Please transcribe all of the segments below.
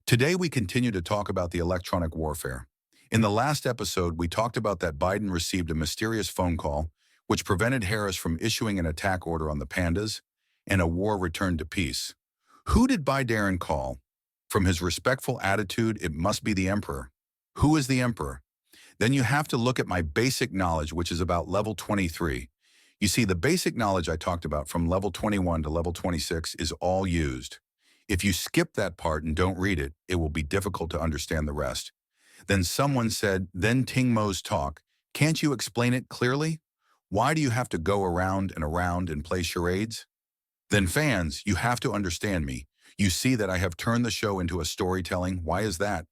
Today, we continue to talk about the electronic warfare. In the last episode, we talked about that Biden received a mysterious phone call, which prevented Harris from issuing an attack order on the pandas, and a war returned to peace. Who did Bai Daren call? From his respectful attitude, it must be the emperor. Who is the emperor? Then you have to look at my basic knowledge, which is about level 23. You see, the basic knowledge I talked about from level 21 to level 26 is all used. If you skip that part and don't read it, it will be difficult to understand the rest. Then someone said, then Tingmo's talk. Can't you explain it clearly? Why do you have to go around and play charades? Then fans, you have to understand me. You see that I have turned the show into a storytelling. Why is that?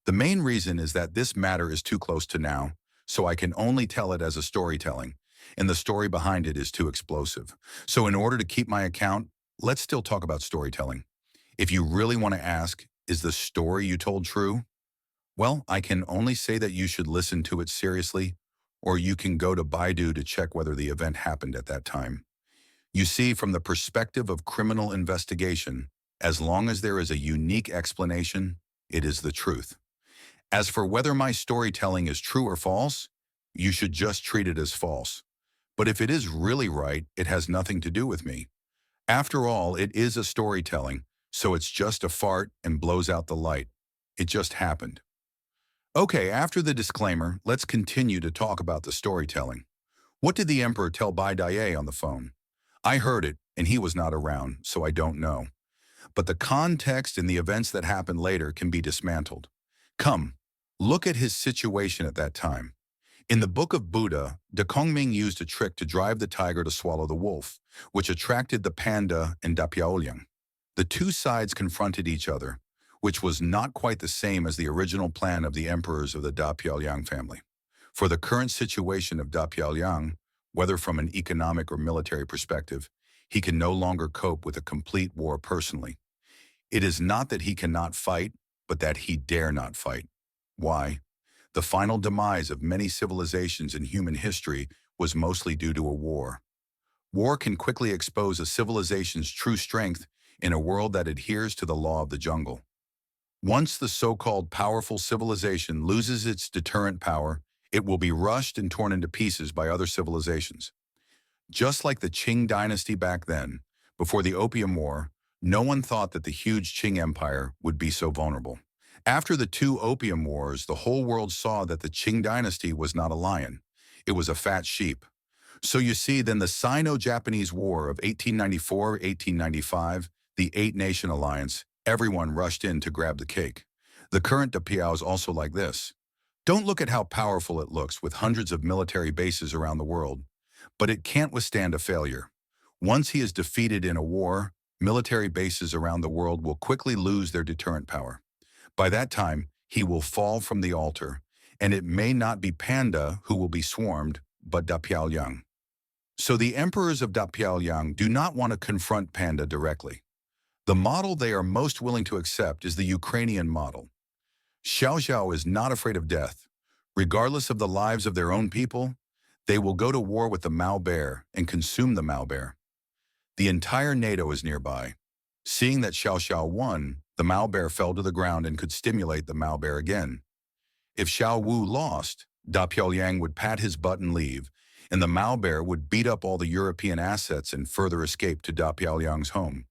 The main reason is that this matter is too close to now, so I can only tell it as a storytelling, and the story behind it is too explosive. So in order to keep my account, let's still talk about storytelling. If you really want to ask, is the story you told true? Well, I can only say that you should listen to it seriously, or you can go to Baidu to check whether the event happened at that time. You see, from the perspective of criminal investigation, as long as there is a unique explanation, it is the truth. As for whether my storytelling is true or false, you should just treat it as false. But if it is really right, it has nothing to do with me. After all, it is a storytelling, so it's just a fart and blows out the light. It just happened. Okay, after the disclaimer, let's continue to talk about the storytelling. What did the emperor tell Bai Daren on the phone? I heard it, and he was not around, so I don't know. But the context and the events that happened later can be dismantled. Come, look at his situation at that time. In the Book of Buddha, De Kongming used a trick to drive the tiger to swallow the wolf, which attracted the panda and Dapiaoliang. The two sides confronted each other, which was not quite the same as the original plan of the emperors of the Dapiaoliang family. For the current situation of Dapiaoliang, whether from an economic or military perspective, he can no longer cope with a complete war personally. It is not that he cannot fight, but that he dare not fight. Why? The final demise of many civilizations in human history was mostly due to a war. War can quickly expose a civilization's true strength in a world that adheres to the law of the jungle. Once the so-called powerful civilization loses its deterrent power, it will be rushed and torn into pieces by other civilizations. Just like the Qing dynasty back then, before the Opium War, no one thought that the huge Qing Empire would be so vulnerable. After the two Opium Wars, the whole world saw that the Qing dynasty was not a lion. It was a fat sheep. So you see, then the Sino-Japanese War of 1894-1895, the Eight-Nation Alliance, everyone rushed in to grab the cake. The current Dapiao is also like this. Don't look at how powerful it looks with hundreds of military bases around the world, but it can't withstand a failure. Once he is defeated in a war, military bases around the world will quickly lose their deterrent power. By that time, he will fall from the altar, and it may not be Panda who will be swarmed, but Dapiaoliang. So the emperors of Dapiaoliang do not want to confront Panda directly. The model they are most willing to accept is the Ukrainian model. Xiao Xiao is not afraid of death. Regardless of the lives of their own people, they will go to war with the Mao bear and consume the Mao bear. The entire NATO is nearby. Seeing that Xiao Xiao won, the Mao bear fell to the ground and could stimulate the Mao bear again. If Xiao Wu lost, Dapiaoliang would pat his butt and leave, and the Mao bear would beat up all the European assets and further escape to Dapiaoliang's home.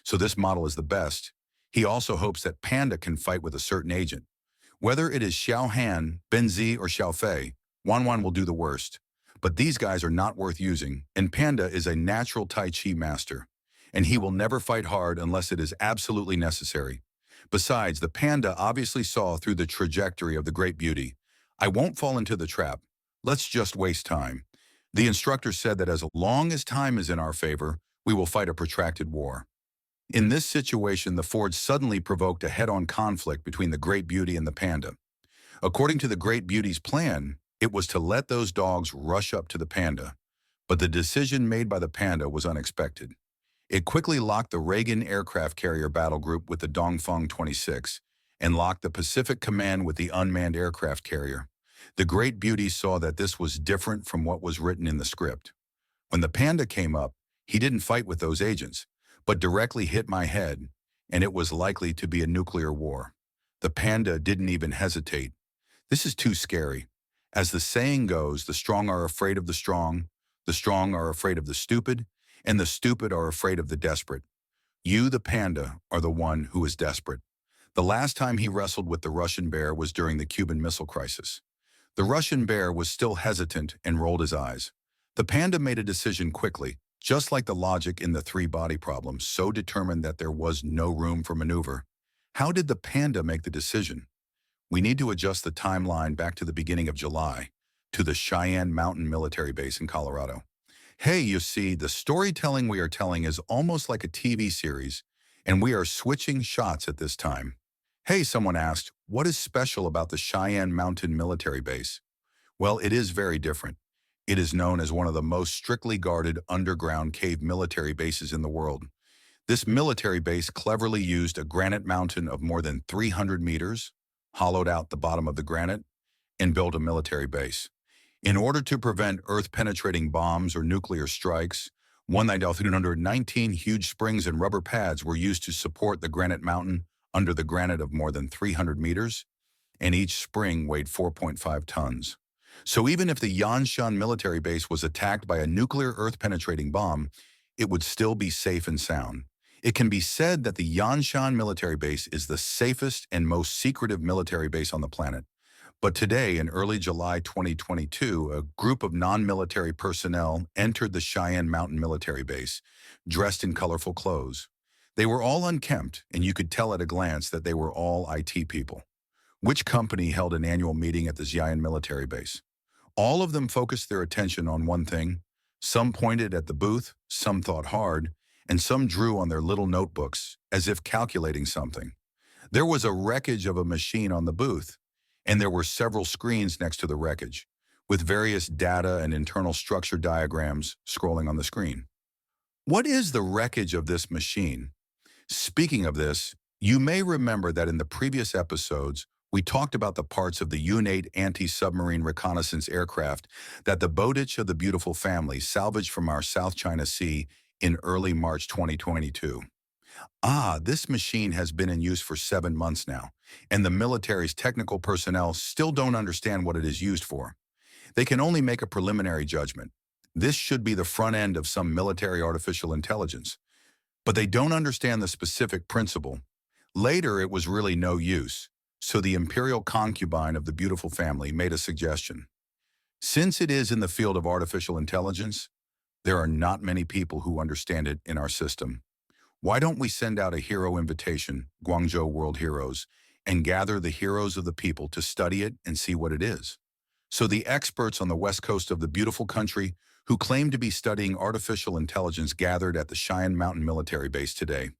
So this model is the best. He also hopes that Panda can fight with a certain agent. Whether it is Xiao Han, Benzi, or Xiao Fei, Wan will do the worst. But these guys are not worth using, and Panda is a natural Tai Chi master, and he will never fight hard unless it is absolutely necessary. Besides, the Panda obviously saw through the trajectory of the Great Beauty. I won't fall into the trap. Let's just waste time. The instructor said that as long as time is in our favor, we will fight a protracted war. In this situation, the Ford suddenly provoked a head-on conflict between the Great Beauty and the Panda. According to the Great Beauty's plan, it was to let those dogs rush up to the Panda, but the decision made by the Panda was unexpected. It quickly locked the Reagan aircraft carrier battle group with the Dongfeng 26 and locked the Pacific Command with the unmanned aircraft carrier. The Great Beauty saw that this was different from what was written in the script. When the Panda came up, he didn't fight with those agents, but directly hit my head, and it was likely to be a nuclear war. The panda didn't even hesitate. This is too scary. As the saying goes, the strong are afraid of the strong are afraid of the stupid, and the stupid are afraid of the desperate. You, the panda, are the one who is desperate. The last time he wrestled with the Russian bear was during the Cuban Missile Crisis. The Russian bear was still hesitant and rolled his eyes. The panda made a decision quickly, just like the logic in the three-body problem, so determined that there was no room for maneuver. How did the panda make the decision? We need to adjust the timeline back to the beginning of July, to the Cheyenne Mountain Military Base in Colorado. Hey, you see, the storytelling we are telling is almost like a TV series, and we are switching shots at this time. Hey, someone asked, what is special about the Cheyenne Mountain Military Base? Well, it is very different. It is known as one of the most strictly guarded underground cave military bases in the world. This military base cleverly used a granite mountain of more than 300 meters, hollowed out the bottom of the granite, and built a military base. In order to prevent Earth-penetrating bombs or nuclear strikes, 1,319 huge springs and rubber pads were used to support the granite mountain under the granite of more than 300 meters, and each spring weighed 4.5 tons. So even if the Yanshan military base was attacked by a nuclear Earth-penetrating bomb, it would still be safe and sound. It can be said that the Yanshan military base is the safest and most secretive military base on the planet. But today, in early July 2022, a group of non-military personnel entered the Cheyenne Mountain Military Base, dressed in colorful clothes. They were all unkempt, and you could tell at a glance that they were all IT people. Which company held an annual meeting at the Cheyenne Military Base? All of them focused their attention on one thing. Some pointed at the booth, some thought hard, and some drew on their little notebooks, as if calculating something. There was a wreckage of a machine on the booth, and there were several screens next to the wreckage, with various data and internal structure diagrams scrolling on the screen. What is the wreckage of this machine? Speaking of this, you may remember that in the previous episodes, we talked about the parts of the U-8 anti-submarine reconnaissance aircraft that the Bowditch of the Beautiful family salvaged from our South China Sea in early March 2022. This machine has been in use for 7 months now, and the military's technical personnel still don't understand what it is used for. They can only make a preliminary judgment. This should be the front end of some military artificial intelligence. But they don't understand the specific principle. Later, it was really no use, so the imperial concubine of the Beautiful family made a suggestion. Since it is in the field of artificial intelligence, there are not many people who understand it in our system. Why don't we send out a hero invitation, Guangzhou World Heroes, and gather the heroes of the people to study it and see what it is? So the experts on the west coast of the beautiful country who claim to be studying artificial intelligence gathered at the Cheyenne Mountain Military Base today.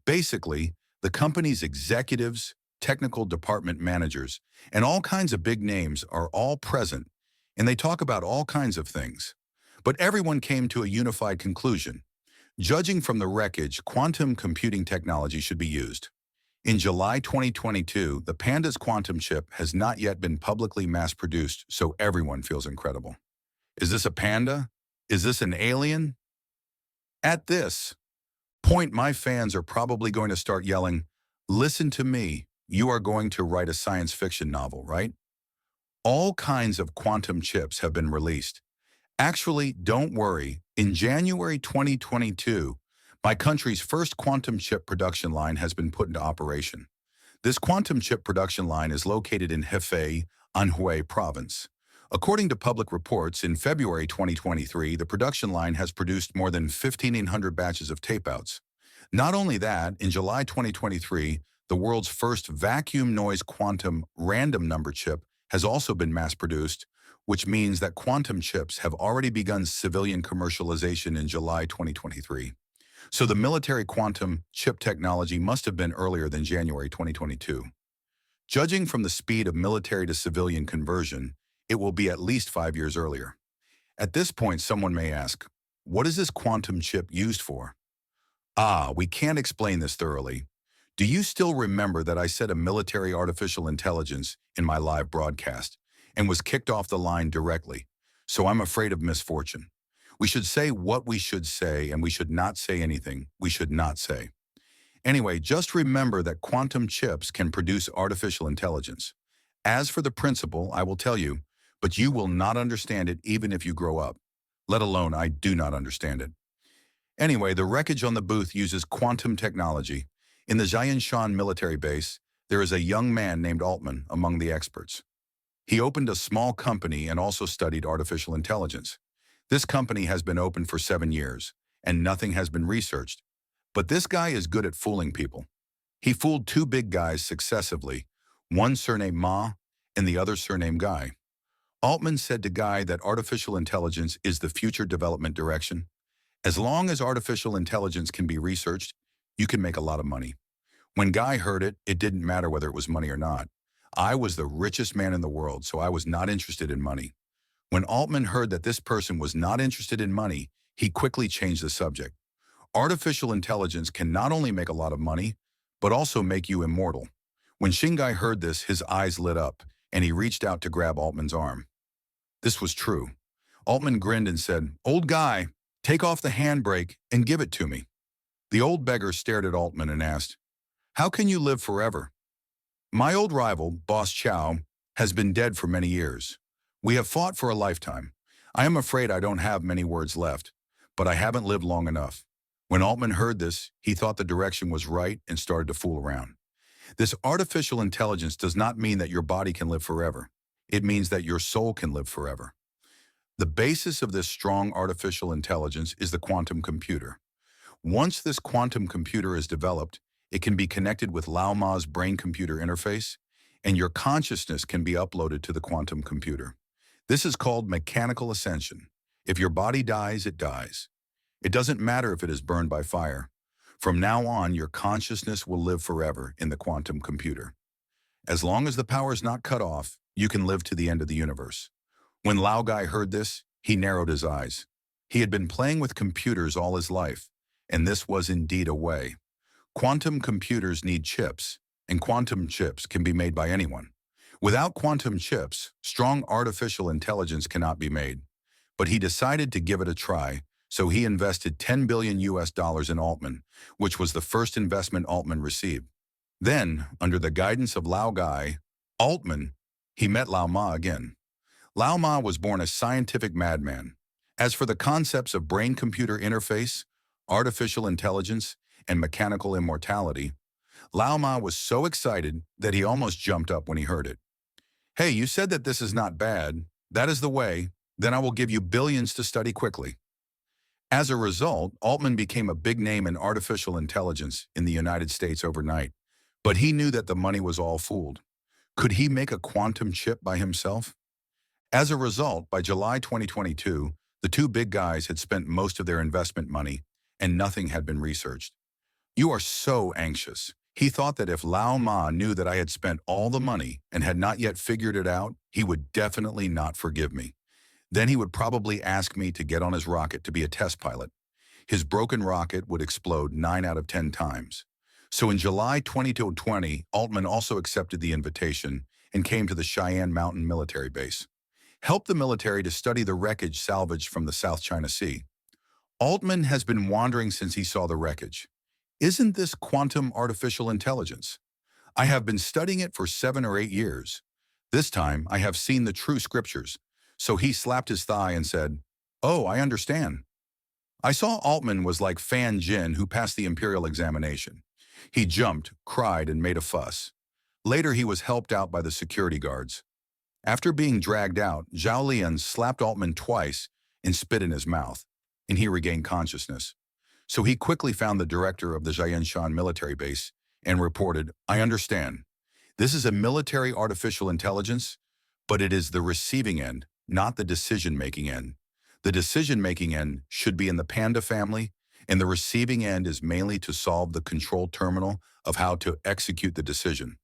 Basically, the company's executives, technical department managers, and all kinds of big names are all present, and they talk about all kinds of things. But everyone came to a unified conclusion. Judging from the wreckage, quantum computing technology should be used. In July 2022, the pandas quantum chip has not yet been publicly mass-produced, so everyone feels incredible. Is this a panda? Is this an alien? At this point, my fans are probably going to start yelling, "Listen to me, you are going to write a science fiction novel, right?" All kinds of quantum chips have been released. Actually, don't worry. In January 2022, my country's first quantum chip production line has been put into operation. This quantum chip production line is located in Hefei, Anhui Province. According to public reports, in February 2023, the production line has produced more than 1,500 batches of tapeouts. Not only that, in July 2023, the world's first vacuum noise quantum random number chip has also been mass-produced, which means that quantum chips have already begun civilian commercialization in July 2023. So the military quantum chip technology must have been earlier than January 2022. Judging from the speed of military to civilian conversion, it will be at least 5 years earlier. At this point, someone may ask, what is this quantum chip used for? We can't explain this thoroughly. Do you still remember that I said a military artificial intelligence in my live broadcast and was kicked off the line directly? So I'm afraid of misfortune. We should say what we should say, and we should not say anything we should not say. Anyway, just remember that quantum chips can produce artificial intelligence. As for the principle, I will tell you, but you will not understand it even if you grow up. Let alone I do not understand it. Anyway, the wreckage on the booth uses quantum technology. In the Jianshan military base, there is a young man named Altman among the experts. He opened a small company and also studied artificial intelligence. This company has been open for 7 years, and nothing has been researched. But this guy is good at fooling people. He fooled two big guys successively, one surnamed Ma and the other surnamed Guy. Altman said to Guy that artificial intelligence is the future development direction. As long as artificial intelligence can be researched, you can make a lot of money. When Guy heard it, it didn't matter whether it was money or not. I was the richest man in the world, so I was not interested in money. When Altman heard that this person was not interested in money, he quickly changed the subject. Artificial intelligence can not only make a lot of money, but also make you immortal. When Shingai heard this, his eyes lit up, and he reached out to grab Altman's arm. This was true. Altman grinned and said, "Old guy, take off the handbrake and give it to me." The old beggar stared at Altman and asked, "How can you live forever?" "My old rival, Boss Chow, has been dead for many years. We have fought for a lifetime. I am afraid I don't have many words left, but I haven't lived long enough." When Altman heard this, he thought the direction was right and started to fool around. This artificial intelligence does not mean that your body can live forever. It means that your soul can live forever. The basis of this strong artificial intelligence is the quantum computer. Once this quantum computer is developed, it can be connected with Lao Ma's brain-computer interface, and your consciousness can be uploaded to the quantum computer. This is called mechanical ascension. If your body dies, it dies. It doesn't matter if it is burned by fire. From now on, your consciousness will live forever in the quantum computer. As long as the power is not cut off, you can live to the end of the universe. When Lao Guy heard this, he narrowed his eyes. He had been playing with computers all his life, and this was indeed a way. Quantum computers need chips, and quantum chips can be made by anyone. Without quantum chips, strong artificial intelligence cannot be made. But he decided to give it a try, so he invested $10 billion in Altman, which was the first investment Altman received. Then, under the guidance of Lao Guy, Altman, he met Lao Ma again. Lao Ma was born a scientific madman. As for the concepts of brain-computer interface, artificial intelligence, and mechanical immortality, Lao Ma was so excited that he almost jumped up when he heard it. "Hey, you said that this is not bad. That is the way. Then I will give you billions to study quickly." As a result, Altman became a big name in artificial intelligence in the United States overnight. But he knew that the money was all fooled. Could he make a quantum chip by himself? As a result, by July 2022, the two big guys had spent most of their investment money, and nothing had been researched. You are so anxious. He thought that if Lao Ma knew that I had spent all the money and had not yet figured it out, he would definitely not forgive me. Then he would probably ask me to get on his rocket to be a test pilot. His broken rocket would explode 9 out of 10 times. So in July 2020, Altman also accepted the invitation and came to the Cheyenne Mountain military base. Helped the military to study the wreckage salvaged from the South China Sea. Altman has been wondering since he saw the wreckage. Isn't this quantum artificial intelligence? I have been studying it for 7 or 8 years. This time, I have seen the true scriptures. So he slapped his thigh and said, "Oh, I understand." I saw Altman was like Fan Jin who passed the imperial examination. He jumped, cried, and made a fuss. Later, he was helped out by the security guards. After being dragged out, Zhao Lian slapped Altman twice and spit in his mouth, and he regained consciousness. So he quickly found the director of the Jianshan military base and reported, "I understand. This is a military artificial intelligence, but it is the receiving end, not the decision-making end. The decision-making end should be in the panda family, and the receiving end is mainly to solve the control terminal of how to execute the decision."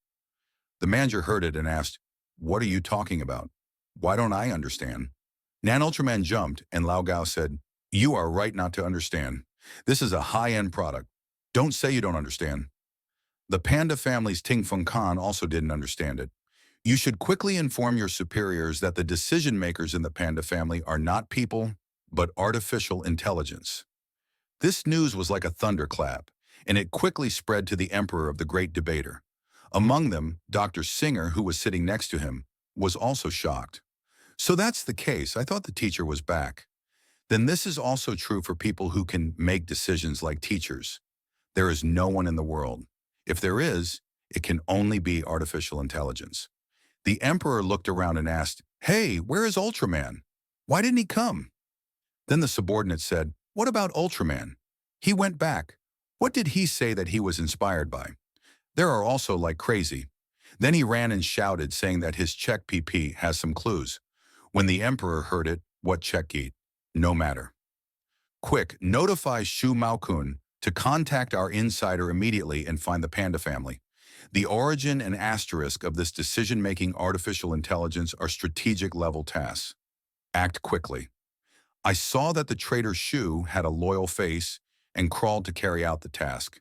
The manager heard it and asked, "What are you talking about? Why don't I understand?" Nan Ultraman jumped, and Lao Gao said, "You are right not to understand. This is a high-end product. Don't say you don't understand." The panda family's Tingfeng Khan also didn't understand it. You should quickly inform your superiors that the decision-makers in the panda family are not people, but artificial intelligence. This news was like a thunderclap, and it quickly spread to the emperor of the great debater. Among them, Dr. Singer, who was sitting next to him, was also shocked. So that's the case. I thought the teacher was back. Then this is also true for people who can make decisions like teachers. There is no one in the world. If there is, it can only be artificial intelligence. The emperor looked around and asked, "Hey, where is Ultraman? Why didn't he come?" Then the subordinate said, "What about Ultraman? He went back. What did he say that he was inspired by?" There are also like crazy. Then he ran and shouted, saying that his check PP has some clues. When the emperor heard it, what check eat? No matter. Quick, notify Shu Maokun to contact our insider immediately and find the panda family. The origin and asterisk of this decision-making artificial intelligence are strategic-level tasks. Act quickly. I saw that the traitor Shu had a loyal face and crawled to carry out the task.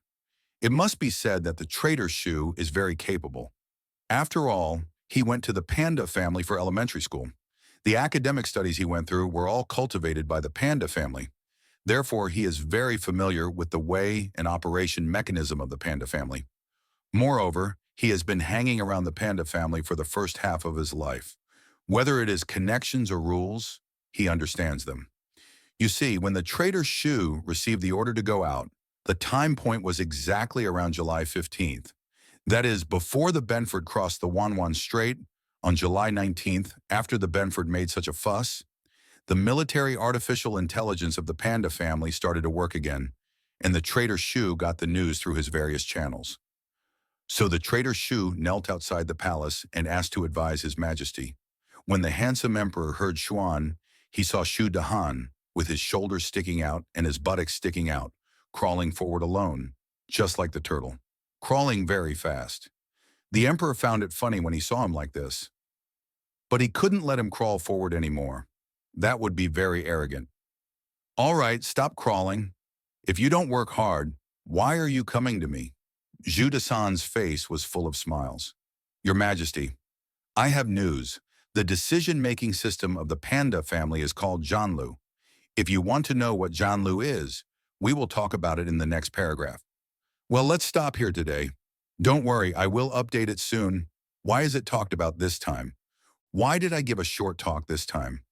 It must be said that the traitor Shu is very capable. After all, he went to the panda family for elementary school. The academic studies he went through were all cultivated by the panda family. Therefore, he is very familiar with the way and operation mechanism of the panda family. Moreover, he has been hanging around the panda family for the first half of his life. Whether it is connections or rules, he understands them. You see, when the traitor Shu received the order to go out, the time point was exactly around July 15th. That is, before the Benford crossed the Wanwan Strait, on July 19th, after the Benford made such a fuss, the military artificial intelligence of the panda family started to work again, and the traitor Shu got the news through his various channels. So the traitor Shu knelt outside the palace and asked to advise His Majesty. When the handsome emperor heard Xuan, he saw Shu Dahan, with his shoulders sticking out and his buttocks sticking out, crawling forward alone, just like the turtle, crawling very fast. The emperor found it funny when he saw him like this. But he couldn't let him crawl forward anymore. That would be very arrogant. "All right, stop crawling. If you don't work hard, why are you coming to me?" Zhu Dasan's face was full of smiles. "Your Majesty, I have news. The decision-making system of the panda family is called Zhanlu. If you want to know what Zhanlu is, we will talk about it in the next paragraph." Well, let's stop here today. Don't worry, I will update it soon. Why is it talked about this time? Why did I give a short talk this time?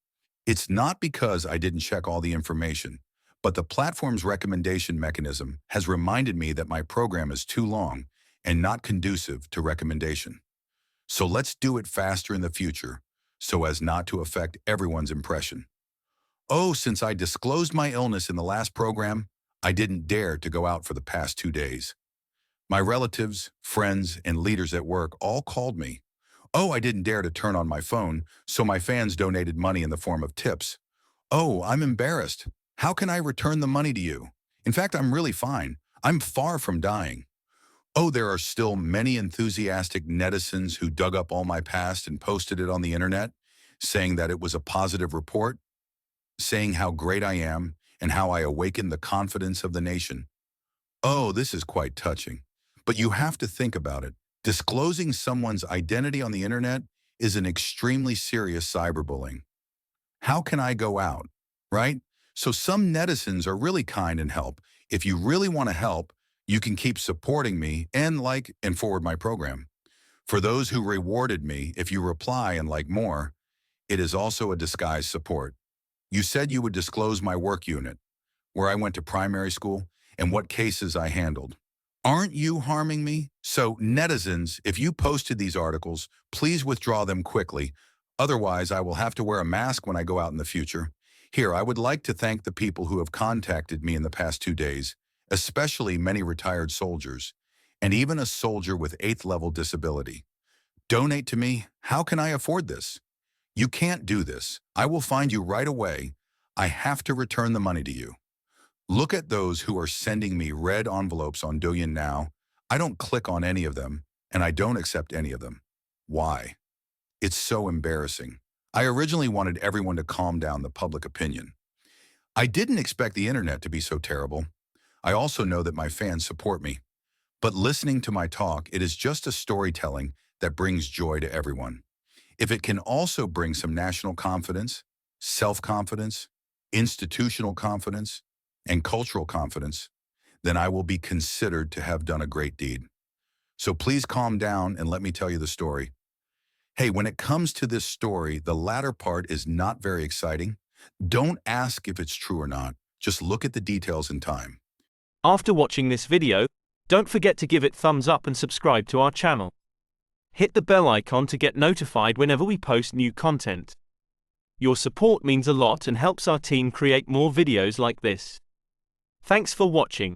It's not because I didn't check all the information, but the platform's recommendation mechanism has reminded me that my program is too long and not conducive to recommendation. So let's do it faster in the future, so as not to affect everyone's impression. Oh, since I disclosed my illness in the last program, I didn't dare to go out for the past 2 days. My relatives, friends, and leaders at work all called me. Oh, I didn't dare to turn on my phone, so my fans donated money in the form of tips. Oh, I'm embarrassed. How can I return the money to you? In fact, I'm really fine. I'm far from dying. Oh, there are still many enthusiastic netizens who dug up all my past and posted it on the internet, saying that it was a positive report, saying how great I am and how I awakened the confidence of the nation. Oh, this is quite touching. But you have to think about it. Disclosing someone's identity on the internet is an extremely serious cyberbullying. How can I go out, right? So some netizens are really kind and help. If you really want to help, you can keep supporting me and like and forward my program. For those who rewarded me, if you reply and like more, it is also a disguised support. You said you would disclose my work unit, where I went to primary school, and what cases I handled. Aren't you harming me? So, netizens, if you posted these articles, please withdraw them quickly. Otherwise, I will have to wear a mask when I go out in the future. Here, I would like to thank the people who have contacted me in the past 2 days, especially many retired soldiers, and even a soldier with 8th level disability. Donate to me. How can I afford this? You can't do this. I will find you right away. I have to return the money to you. Look at those who are sending me red envelopes on Douyin now. I don't click on any of them, and I don't accept any of them. Why? It's so embarrassing. I originally wanted everyone to calm down the public opinion. I didn't expect the internet to be so terrible. I also know that my fans support me. But listening to my talk, it is just a storytelling that brings joy to everyone. If it can also bring some national confidence, self-confidence, institutional confidence, and cultural confidence, then I will be considered to have done a great deed. So please calm down and let me tell you the story. Hey, when it comes to this story, the latter part is not very exciting. Don't ask if it's true or not. Just look at the details in time. After watching this video, don't forget to give it thumbs up and subscribe to our channel. Hit the bell icon to get notified whenever we post new content. Your support means a lot and helps our team create more videos like this. Thanks for watching.